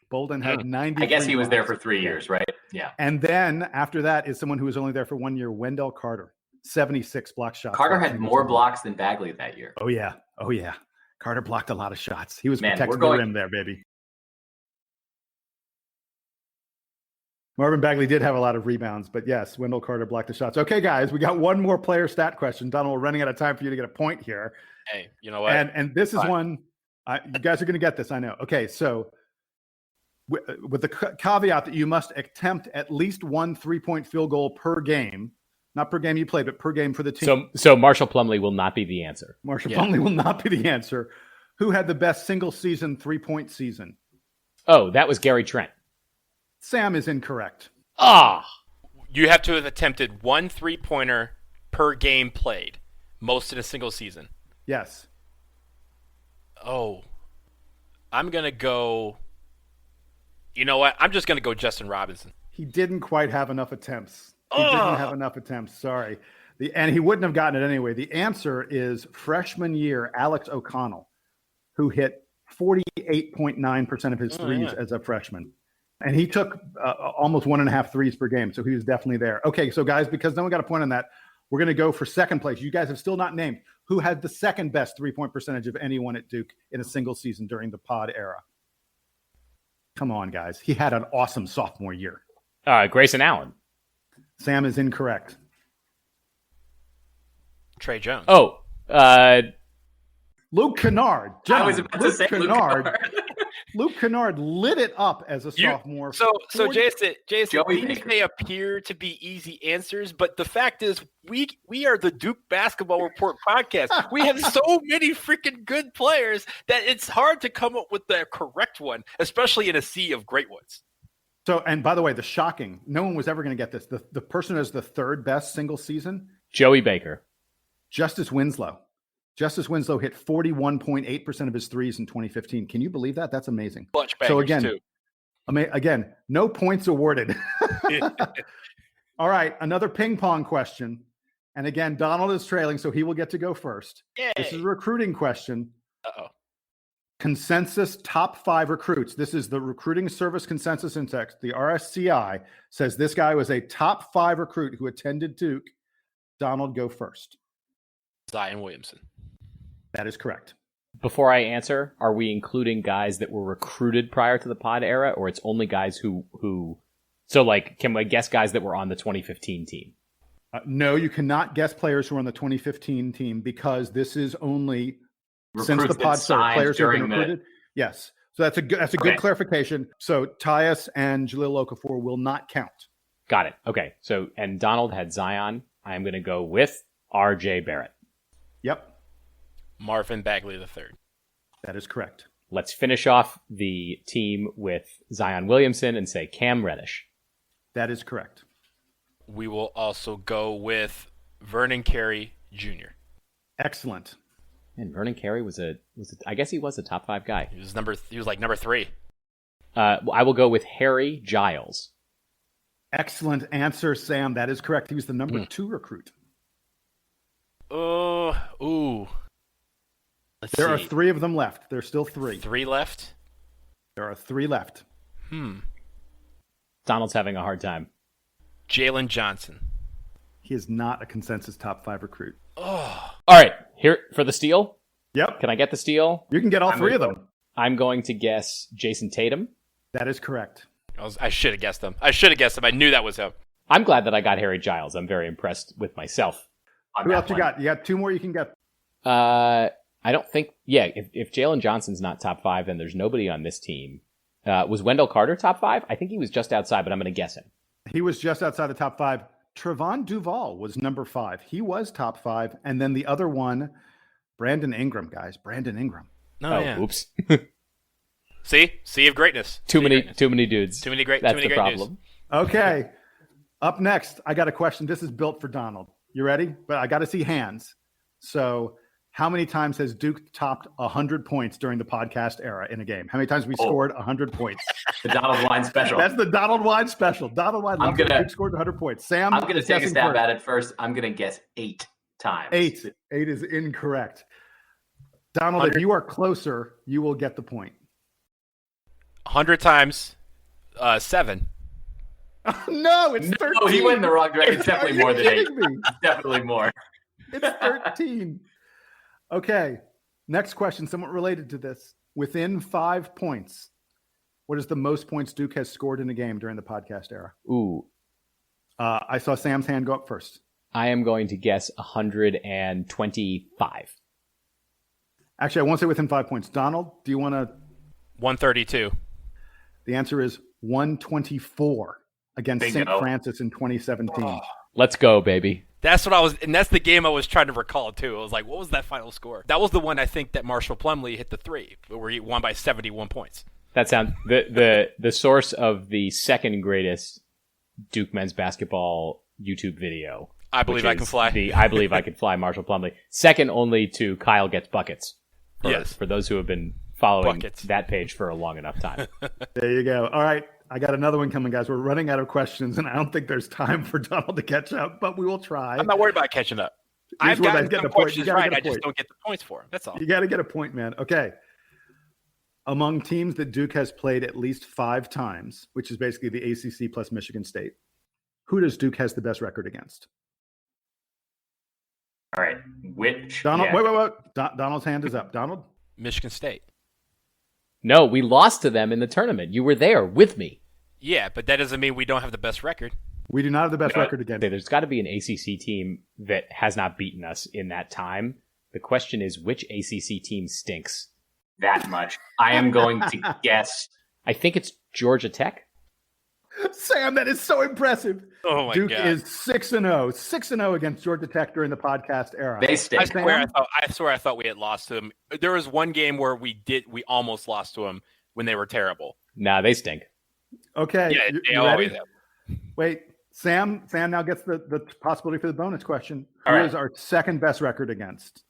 Speaker 1: Bolden had 90.
Speaker 3: I guess he was there for 3 years, right? Yeah.
Speaker 1: And then after that is someone who was only there for 1 year, Wendell Carter. 76 block shots.
Speaker 3: Carter had more blocks than Bagley that year.
Speaker 1: Oh, yeah. Carter blocked a lot of shots. He was
Speaker 3: Man,
Speaker 1: protecting the rim there, baby. Marvin Bagley did have a lot of rebounds, but yes, Wendell Carter blocked the shots. Okay, guys, we got one more player stat question. Donald, we're running out of time for you to get a point here.
Speaker 2: Hey, you know what?
Speaker 1: And this is one, you guys are going to get this, I know. Okay, so with the caveat that you must attempt at least 1 3-point field goal per game, not per game you played, but per game for the team.
Speaker 4: So Marshall Plumlee will not be the answer.
Speaker 1: Plumlee will not be the answer. Who had the best single season 3-point season?
Speaker 4: Oh, that was Gary Trent.
Speaker 1: Sam is incorrect.
Speaker 2: You have to have attempted 1 3-pointer per game played, most in a single season.
Speaker 1: Yes.
Speaker 2: Oh, I'm going to go. You know what? I'm just going to go Justin Robinson.
Speaker 1: He didn't quite have enough attempts. Sorry. And he wouldn't have gotten it anyway. The answer is freshman year Alex O'Connell, who hit 48.9% of his threes as a freshman. And he took almost 1.5 threes per game. So he was definitely there. Okay, so guys, because no one got a point on that, we're going to go for second place. You guys have still not named who had the second best 3-point percentage of anyone at Duke in a single season during the pod era. Come on, guys. He had an awesome sophomore year.
Speaker 4: Grayson Allen.
Speaker 1: Sam is incorrect.
Speaker 2: Trey Jones.
Speaker 1: Luke Kennard.
Speaker 3: I was about to say Luke Kennard.
Speaker 1: Luke Kennard lit it up as a sophomore.
Speaker 2: So Jason,
Speaker 3: Joey
Speaker 2: these
Speaker 3: Baker.
Speaker 2: may appear to be easy answers, but the fact is we are the Duke Basketball Report podcast. We have so many freaking good players that it's hard to come up with the correct one, especially in a sea of great ones.
Speaker 1: So, and by the way, no one was ever going to get this. The person who has the third best single season,
Speaker 4: Joey Baker.
Speaker 1: Justice Winslow. Justice Winslow hit 41.8% of his threes in 2015. Can you believe that? That's amazing.
Speaker 2: Clutch bangers,
Speaker 1: So again,
Speaker 2: too.
Speaker 1: Again, no points awarded. All right, another ping pong question. And again, Donald is trailing, so he will get to go first.
Speaker 2: Yay.
Speaker 1: This is a recruiting question.
Speaker 2: Uh-oh.
Speaker 1: Consensus top 5 recruits. This is the Recruiting Service Consensus Index. The RSCI says this guy was a top 5 recruit who attended Duke. Donald, go first.
Speaker 2: Zion Williamson.
Speaker 1: That is correct.
Speaker 4: Before I answer, are we including guys that were recruited prior to the pod era, or it's only guys who so like, can we guess guys that were on the 2015 team?
Speaker 1: No, you cannot guess players who are on the 2015 team because this is only
Speaker 3: Recruits
Speaker 1: since the
Speaker 3: that
Speaker 1: pod started.
Speaker 3: signed
Speaker 1: Players who have been
Speaker 3: during the-
Speaker 1: recruited. Yes. So that's a good clarification. So Tyus and Jalil Okafor will not count.
Speaker 4: Got it. Okay. So, and Donald had Zion. I'm going to go with RJ Barrett.
Speaker 1: Yep.
Speaker 2: Marvin Bagley III.
Speaker 1: That is correct.
Speaker 4: Let's finish off the team with Zion Williamson and say Cam Reddish.
Speaker 1: That is correct.
Speaker 2: We will also go with Vernon Carey Jr.
Speaker 1: Excellent.
Speaker 4: And Vernon Carey I guess he was a top 5 guy.
Speaker 2: He was like number 3.
Speaker 4: I will go with Harry Giles.
Speaker 1: Excellent answer, Sam. That is correct. He was the number 2 recruit. There are 3 of them left. There's still 3.
Speaker 2: 3 left?
Speaker 1: There are 3 left.
Speaker 4: Donald's having a hard time.
Speaker 2: Jalen Johnson.
Speaker 1: He is not a consensus top 5 recruit.
Speaker 4: All right. Here for the steal.
Speaker 1: Yep.
Speaker 4: Can I get the steal?
Speaker 1: You can get all 3 of them.
Speaker 4: I'm going to guess Jason Tatum.
Speaker 1: That is correct.
Speaker 2: I should have guessed him. I knew that was him.
Speaker 4: I'm glad that I got Harry Giles. I'm very impressed with myself.
Speaker 1: Who else you got? You got 2 more you can get.
Speaker 4: I don't think, if Jalen Johnson's not top 5, then there's nobody on this team. Was Wendell Carter top 5? I think he was just outside, but I'm going to guess him.
Speaker 1: He was just outside the top 5. Trevon Duval was number 5. He was top 5. And then the other one, Brandon Ingram, guys. Brandon Ingram.
Speaker 4: Oops.
Speaker 2: Sea of greatness.
Speaker 4: Too many dudes.
Speaker 2: Too many great.
Speaker 4: That's
Speaker 2: too many great
Speaker 4: the problem.
Speaker 2: news.
Speaker 1: Okay. Up next, I got a question. This is built for Donald. You ready? But I got to see hands. So How many times has Duke topped 100 points during the podcast era in a game? How many times we scored 100 points?
Speaker 3: The Donald Wine special.
Speaker 1: That's the Donald Wine special. Donald Wine. Duke scored 100 points. Sam,
Speaker 3: I'm going to take a stab at it first. I'm going to guess 8 times.
Speaker 1: 8 is incorrect. Donald, if you are closer, you will get the point.
Speaker 2: 100 times 7.
Speaker 1: No, it's 13.
Speaker 3: No, he went in the wrong direction. It's definitely more than 8.
Speaker 1: Me?
Speaker 3: It's definitely more.
Speaker 1: It's 13. Okay. Next question, somewhat related to this. Within 5 points, what is the most points Duke has scored in a game during the podcast era?
Speaker 4: Ooh.
Speaker 1: I saw Sam's hand go up first.
Speaker 4: I am going to guess 125.
Speaker 1: Actually, I won't say within 5 points. Donald, do you want to?
Speaker 2: 132.
Speaker 1: The answer is 124 against St. Francis in 2017.
Speaker 2: Oh.
Speaker 4: Let's go, baby.
Speaker 2: That's what and that's the game I was trying to recall too. I was like, what was that final score? That was the one I think that Marshall Plumlee hit the 3, where he won by 71 points.
Speaker 4: That sounds the source of the second greatest Duke men's basketball YouTube video.
Speaker 2: I believe I can fly.
Speaker 4: I believe I can fly. Marshall Plumlee, second only to Kyle Gets Buckets.
Speaker 2: Yes,
Speaker 4: for those who have been following
Speaker 2: Buckets.
Speaker 4: That page for a long enough time.
Speaker 1: There you go. All right. I got another one coming, guys. We're running out of questions, and I don't think there's time for Donald to catch up, but we will try.
Speaker 2: I'm not worried about catching up. I've gotten some questions right. I just don't get the points for them. That's all.
Speaker 1: You got to get a point, man. Okay. Among teams that Duke has played at least 5 times, which is basically the ACC plus Michigan State, who does Duke has the best record against?
Speaker 3: All right. Which?
Speaker 1: Donald, wait. Donald's hand is up. Donald?
Speaker 2: Michigan State.
Speaker 4: No, we lost to them in the tournament. You were there with me.
Speaker 2: Yeah, but that doesn't mean we don't have the best record.
Speaker 1: We do not have the best record again.
Speaker 4: There's got to be an ACC team that has not beaten us in that time. The question is, which ACC team stinks?
Speaker 3: That much. I am going to guess.
Speaker 4: I think it's Georgia Tech.
Speaker 1: Sam, that is so impressive.
Speaker 2: Oh my
Speaker 1: Duke
Speaker 2: God.
Speaker 1: is 6-0. 6-0 against Georgia Tech during the podcast era.
Speaker 3: They stink.
Speaker 2: I swear I thought we had lost to them. There was one game where we almost lost to them when they were terrible.
Speaker 4: Nah, they stink.
Speaker 1: Okay.
Speaker 2: Yeah, they
Speaker 1: you
Speaker 2: always
Speaker 1: ready?
Speaker 2: have.
Speaker 1: Wait, Sam now gets the possibility for the bonus question.
Speaker 3: All
Speaker 1: Who
Speaker 3: right.
Speaker 1: is our second best record against?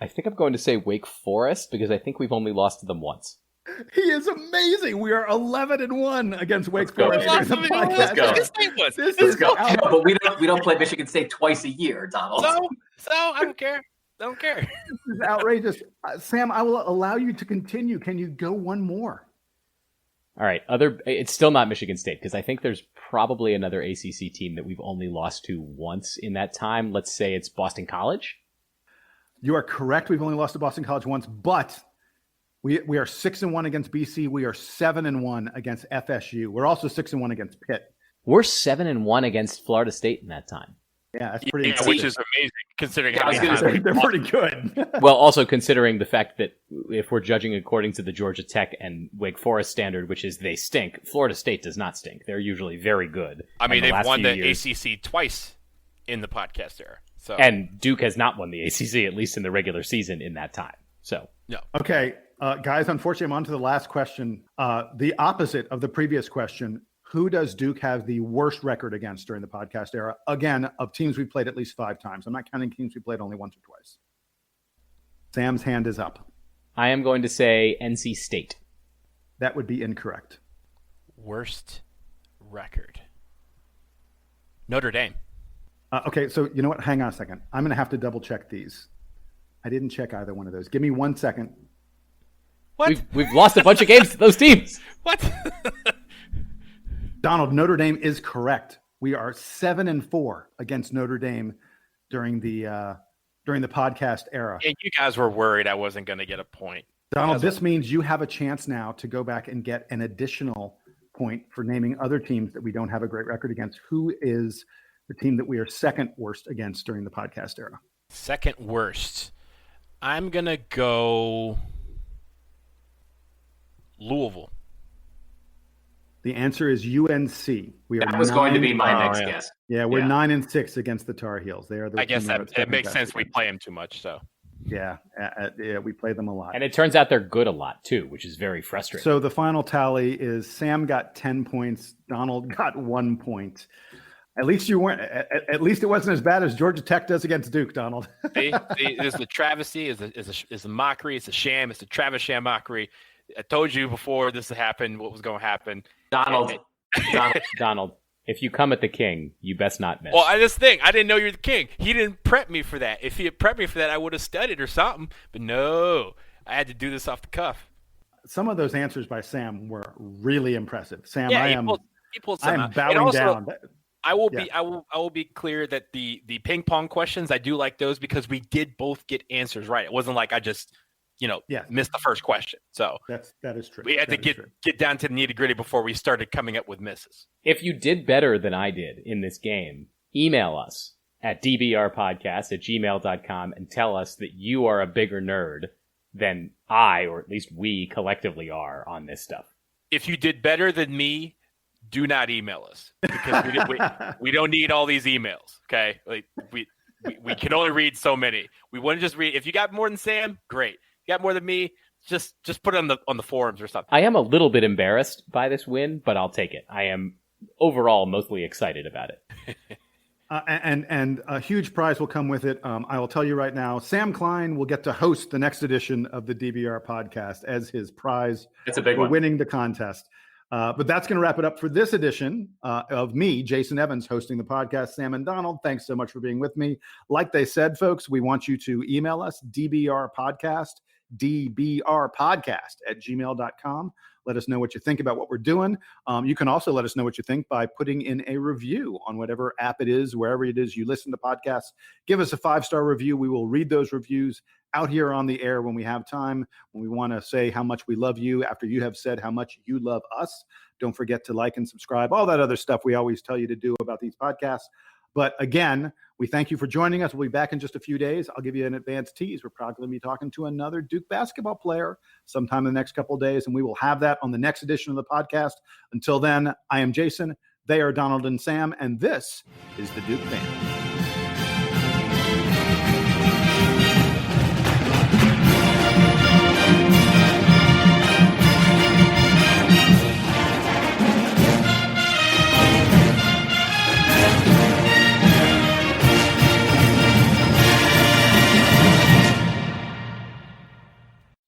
Speaker 4: I think I'm going to say Wake Forest because I think we've only lost to them once.
Speaker 1: He is amazing. We are 11-1 against Wake
Speaker 3: Let's go,
Speaker 1: Forest.
Speaker 3: baby.
Speaker 1: during the
Speaker 3: Let's
Speaker 1: podcast.
Speaker 3: go.
Speaker 1: This
Speaker 3: Let's
Speaker 1: is
Speaker 3: go.
Speaker 1: out-
Speaker 3: No, but we don't play Michigan State twice a year, Donald.
Speaker 2: So I don't care. I don't care.
Speaker 1: This is outrageous. Sam, I will allow you to continue. Can you go one more?
Speaker 4: All right. It's still not Michigan State because I think there's probably another ACC team that we've only lost to once in that time. Let's say it's Boston College.
Speaker 1: You are correct. We've only lost to Boston College once, but we are 6-1 against BC. We are 7-1 against FSU. We're also 6-1 against Pitt.
Speaker 4: We're 7-1 against Florida State in that time.
Speaker 1: Yeah, that's pretty.
Speaker 2: Yeah, which is amazing considering how
Speaker 3: I was
Speaker 2: many
Speaker 3: gonna
Speaker 2: times
Speaker 3: say,
Speaker 1: They're pretty good.
Speaker 4: Well, also considering the fact that if we're judging according to the Georgia Tech and Wake Forest standard, which is they stink, Florida State does not stink. They're usually very good.
Speaker 2: I mean,
Speaker 4: And
Speaker 2: they've
Speaker 4: last
Speaker 2: won
Speaker 4: few
Speaker 2: the
Speaker 4: years-
Speaker 2: ACC twice in the podcast era. So
Speaker 4: And Duke has not won the ACC, at least in the regular season in that time. So
Speaker 2: no.
Speaker 1: Okay, guys, unfortunately, I'm on to the last question. The opposite of the previous question. Who does Duke have the worst record against during the podcast era? Again, of teams we played at least 5 times. I'm not counting teams we played only once or twice. Sam's hand is up.
Speaker 4: I am going to say NC State.
Speaker 1: That would be incorrect.
Speaker 2: Worst record. Notre Dame.
Speaker 1: Okay, so you know what? Hang on a second. I'm going to have to double check these. I didn't check either one of those. Give me 1 second.
Speaker 2: What?
Speaker 4: We've lost a bunch of games to those teams.
Speaker 2: What?
Speaker 1: Donald, Notre Dame is correct. We are 7-4 against Notre Dame during the podcast era.
Speaker 2: Yeah, you guys were worried I wasn't going to get a point.
Speaker 1: Donald, this means you have a chance now to go back and get an additional point for naming other teams that we don't have a great record against. Who is the team that we are second worst against during the podcast era?
Speaker 2: Second worst. I'm going to go Louisville.
Speaker 1: The answer is UNC. We are
Speaker 3: That was going to be my
Speaker 1: 9
Speaker 3: next
Speaker 2: yeah.
Speaker 3: guess.
Speaker 1: Yeah, we're
Speaker 3: Yeah.
Speaker 1: 9-6 against the Tar Heels. They are the
Speaker 2: I guess
Speaker 1: team
Speaker 2: that
Speaker 1: that's
Speaker 2: it
Speaker 1: second
Speaker 2: makes
Speaker 1: best
Speaker 2: sense. We
Speaker 1: against.
Speaker 2: play them too much, so.
Speaker 1: Yeah, we play them a lot.
Speaker 4: And it turns out they're good a lot, too, which is very frustrating.
Speaker 1: So the final tally is Sam got 10 points. Donald got 1 point. At least you weren't. At least it wasn't as bad as Georgia Tech does against Duke, Donald.
Speaker 2: It's the travesty, is a mockery, it's a sham, it's a Travis sham mockery. I told you before this happened, what was going to happen.
Speaker 4: Donald, if you come at the king, you best not miss.
Speaker 2: Well, I didn't know you're the king. He didn't prep me for that. If he had prepped me for that, I would have studied or something. But no, I had to do this off the cuff.
Speaker 1: Some of those answers by Sam were really impressive. Sam,
Speaker 2: Yeah,
Speaker 1: he
Speaker 2: pulled
Speaker 1: I
Speaker 2: some
Speaker 1: am
Speaker 2: out.
Speaker 1: bowing
Speaker 2: And also,
Speaker 1: down.
Speaker 2: I will be clear that the ping pong questions, I do like those because we did both get answers right. It wasn't like I just missed the first question. So
Speaker 1: that is true.
Speaker 2: We had to get down to the nitty gritty before we started coming up with misses.
Speaker 4: If you did better than I did in this game, email us at dbrpodcast@gmail.com and tell us that you are a bigger nerd than I, or at least we collectively are on this stuff.
Speaker 2: If you did better than me, do not email us because we don't need all these emails. Okay. Like we can only read so many. We want to just read. If you got more than Sam, great. If you got more than me, just put it on the forums or something.
Speaker 4: I am a little bit embarrassed by this win, but I'll take it. I am overall mostly excited about it.
Speaker 1: And a huge prize will come with it. I will tell you right now, Sam Klein will get to host the next edition of the DBR podcast as his prize.
Speaker 3: It's a big
Speaker 1: for
Speaker 3: one.
Speaker 1: Winning the contest. But that's going to wrap it up for this edition of me, Jason Evans, hosting the podcast. Sam and Donald, thanks so much for being with me. Like they said, folks, we want you to email us, dbrpodcast@gmail.com. Let us know what you think about what we're doing. You can also let us know what you think by putting in a review on whatever app it is, wherever it is you listen to podcasts. Give us a 5-star review. We will read those reviews out here on the air when we have time, when we want to say how much we love you after you have said how much you love us. Don't forget to like and subscribe, all that other stuff we always tell you to do about these podcasts. But again, we thank you for joining us. We'll be back in just a few days. I'll give you an advance tease. We're probably going to be talking to another Duke basketball player sometime in the next couple of days, and we will have that on the next edition of the podcast. Until then, I am Jason. They are Donald and Sam, and this is the Duke Band.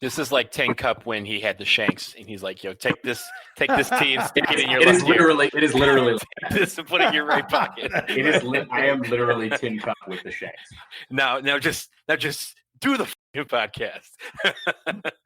Speaker 2: This is like Tin Cup when he had the shanks, and he's like, "Yo, take this tea and stick it in your."
Speaker 3: It is literally.
Speaker 2: Take this and put it in your right pocket.
Speaker 3: It is. I am literally Tin Cup with the shanks.
Speaker 2: Now just do the podcast.